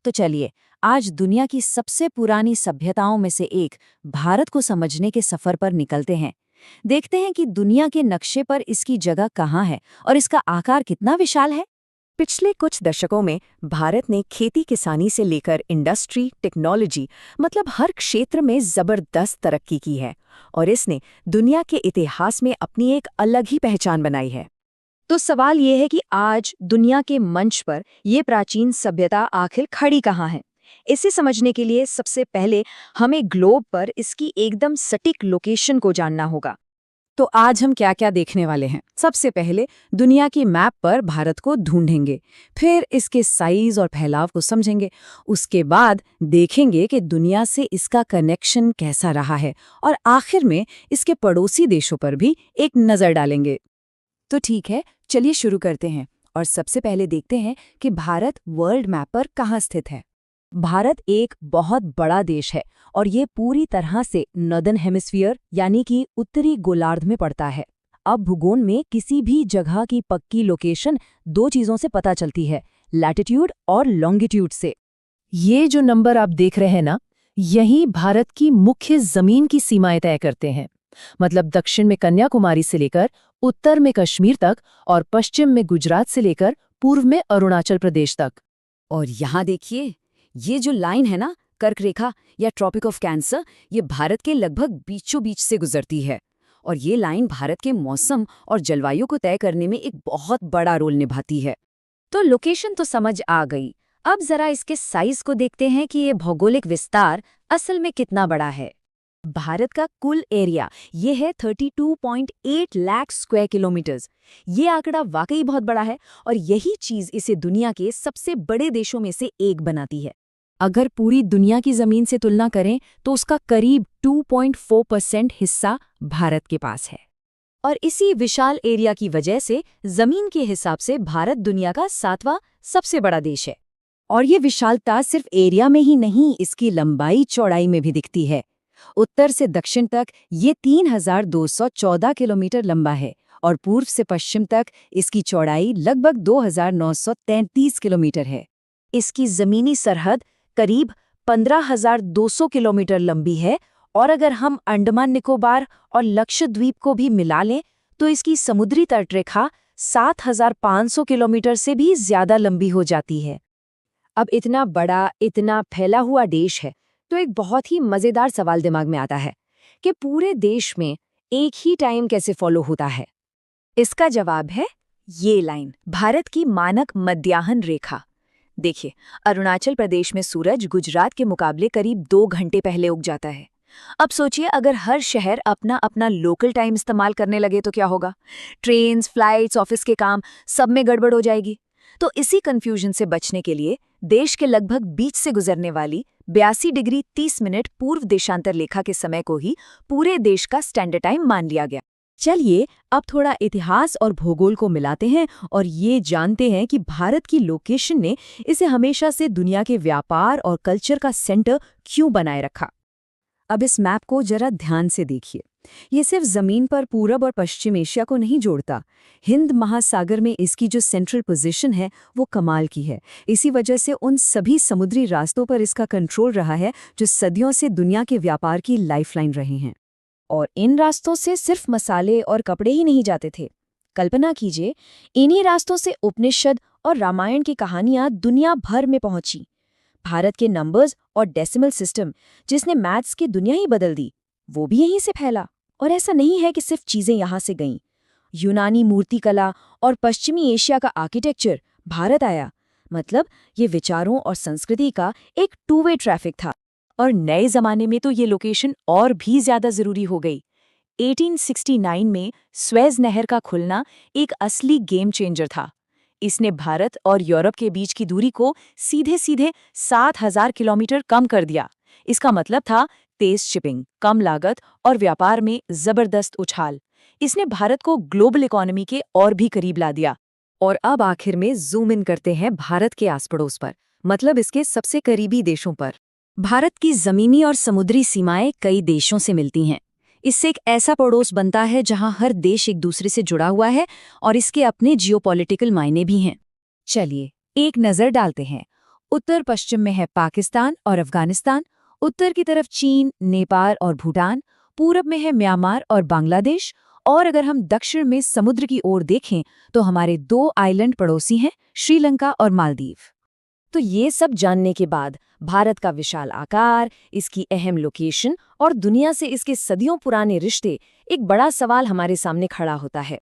तो चलिए आज दुनिया की सबसे पुरानी सभ्यताओं में से एक भारत को समझने के सफर पर निकलते हैं। देखते हैं कि दुनिया के नक्शे पर इसकी जगह कहाँ है और इसका आकार कितना विशाल है। पिछले कुछ दशकों में भारत ने खेती किसानी से लेकर इंडस्ट्री, टेक्नोलॉजी मतलब हर क्षेत्र में जबरदस्त तरक्की की है और इसने दुनिया के इतिहास में अपनी एक अलग ही पहचान बनाई है। तो सवाल ये है कि आज दुनिया के मंच पर ये प्राचीन सभ्यता आखिर खड़ी कहाँ है। इसे समझने के लिए सबसे पहले हमें ग्लोब पर इसकी एकदम सटीक लोकेशन को जानना होगा। तो आज हम क्या क्या देखने वाले हैं। सबसे पहले दुनिया की मैप पर भारत को ढूंढेंगे, फिर इसके साइज और फैलाव को समझेंगे। उसके बाद देखेंगे कि दुनिया से इसका कनेक्शन कैसा रहा है और आखिर में इसके पड़ोसी देशों पर भी एक नज़र डालेंगे। तो ठीक है, चलिए शुरू करते हैं और सबसे पहले देखते हैं कि भारत वर्ल्ड मैप पर कहाँ स्थित है। भारत एक बहुत बड़ा देश है और ये पूरी तरह से नॉर्दर्न हेमिस्फीयर यानी कि उत्तरी गोलार्ध में पड़ता है। अब भूगोल में किसी भी जगह की पक्की लोकेशन दो चीज़ों से पता चलती है, लैटिट्यूड और लॉन्गिट्यूड से। ये जो नंबर आप देख रहे हैं ना, यही भारत की मुख्य जमीन की सीमाएं तय करते हैं। मतलब दक्षिण में कन्याकुमारी से लेकर उत्तर में कश्मीर तक और पश्चिम में गुजरात से लेकर पूर्व में अरुणाचल प्रदेश तक। और यहाँ देखिए, ये जो लाइन है ना, कर्क रेखा या ट्रॉपिक ऑफ कैंसर, ये भारत के लगभग बीचों बीच से गुजरती है और ये लाइन भारत के मौसम और जलवायु को तय करने में एक बहुत बड़ा रोल निभाती है। तो लोकेशन तो समझ आ गई, अब जरा इसके साइज को देखते हैं कि ये भौगोलिक विस्तार असल में कितना बड़ा है। भारत का कुल एरिया ये है 32.8 लाख स्क्वायर किलोमीटर्स। ये आंकड़ा वाकई बहुत बड़ा है और यही चीज इसे दुनिया के सबसे बड़े देशों में से एक बनाती है। अगर पूरी दुनिया की जमीन से तुलना करें तो उसका करीब 2.4% हिस्सा भारत के पास है और इसी विशाल एरिया की वजह से जमीन के हिसाब से भारत दुनिया का 7वां सबसे बड़ा देश है। और ये विशालता सिर्फ एरिया में ही नहीं, इसकी लंबाई चौड़ाई में भी दिखती है। उत्तर से दक्षिण तक ये 3214 किलोमीटर लंबा है और पूर्व से पश्चिम तक इसकी चौड़ाई लगभग 2933 किलोमीटर है। इसकी जमीनी सरहद करीब 15200 किलोमीटर लंबी है और अगर हम अंडमान निकोबार और लक्षद्वीप को भी मिला लें तो इसकी समुद्री तटरेखा 7500 किलोमीटर से भी ज्यादा लंबी हो जाती है। अब इतना बड़ा, इतना फैला हुआ देश है तो एक बहुत ही मजेदार सवाल दिमाग में आता है कि पूरे देश में एक ही टाइम कैसे फॉलो होता है। इसका जवाब है ये लाइन, भारत की मानक मध्याह्न रेखा। देखिए, अरुणाचल प्रदेश में सूरज गुजरात के मुकाबले करीब 2 घंटे पहले उग जाता है। अब सोचिए अगर हर शहर अपना अपना लोकल टाइम इस्तेमाल करने लगे तो क्या होगा। ट्रेन्स, फ्लाइट्स, ऑफिस के काम सब में गड़बड़ हो जाएगी। तो इसी कंफ्यूजन से बचने के लिए देश के लगभग बीच से गुजरने वाली 82 डिग्री 30 मिनट पूर्व देशांतर रेखा के समय को ही पूरे देश का स्टैंडर्ड टाइम मान लिया गया। चलिए अब थोड़ा इतिहास और भूगोल को मिलाते हैं और ये जानते हैं कि भारत की लोकेशन ने इसे हमेशा से दुनिया के व्यापार और कल्चर का सेंटर क्यों बनाए रखा। अब इस मैप को जरा ध्यान से देखिए। ये सिर्फ जमीन पर पूरब और पश्चिम एशिया को नहीं जोड़ता, हिंद महासागर में इसकी जो सेंट्रल पोजीशन है वो कमाल की है। इसी वजह से उन सभी समुद्री रास्तों पर इसका कंट्रोल रहा है जो सदियों से दुनिया के व्यापार की लाइफलाइन रहे हैं। और इन रास्तों से सिर्फ मसाले और कपड़े ही नहीं जाते थे। कल्पना कीजिए, इन्हीं रास्तों से उपनिषद और रामायण की कहानियां दुनिया भर में पहुंची। भारत के नंबर्स और डेसिमल सिस्टम, जिसने मैथ्स की दुनिया ही बदल दी, वो भी यहीं से फैला। और ऐसा नहीं है कि सिर्फ चीजें यहाँ से गईं। यूनानी मूर्तिकला और पश्चिमी एशिया का आर्किटेक्चर भारत आया। मतलब ये विचारों और संस्कृति का एक 2 वे ट्रैफिक था। और नए जमाने में तो ये लोकेशन और भी ज्यादा जरूरी हो गई। 1869 में स्वेज नहर का खुलना एक असली गेम चेंजर था। इसने भारत और यूरोप के बीच की दूरी को सीधे सीधे 7000 किलोमीटर कम कर दिया। इसका मतलब था तेज शिपिंग, कम लागत और व्यापार में जबरदस्त उछाल। इसने भारत को ग्लोबल इकोनॉमी के और भी करीब ला दिया। और अब आखिर में जूम इन करते हैं भारत के आस पड़ोस पर, मतलब इसके सबसे करीबी देशों पर। भारत की जमीनी और समुद्री सीमाएं कई देशों से मिलती हैं। इससे एक ऐसा पड़ोस बनता है जहां हर देश एक दूसरे से जुड़ा हुआ है और इसके अपने जियोपॉलिटिकल मायने भी हैं। चलिए एक नज़र डालते हैं। उत्तर पश्चिम में है पाकिस्तान और अफगानिस्तान, उत्तर की तरफ चीन, नेपाल और भूटान, पूरब में है म्यांमार और बांग्लादेश, और अगर हम दक्षिण में समुद्र की ओर देखें तो हमारे 2 आइलैंड पड़ोसी हैं, श्रीलंका और मालदीव। तो ये सब जानने के बाद भारत का विशाल आकार, इसकी अहम लोकेशन और दुनिया से इसके सदियों पुराने रिश्ते, एक बड़ा सवाल हमारे सामने खड़ा होता है।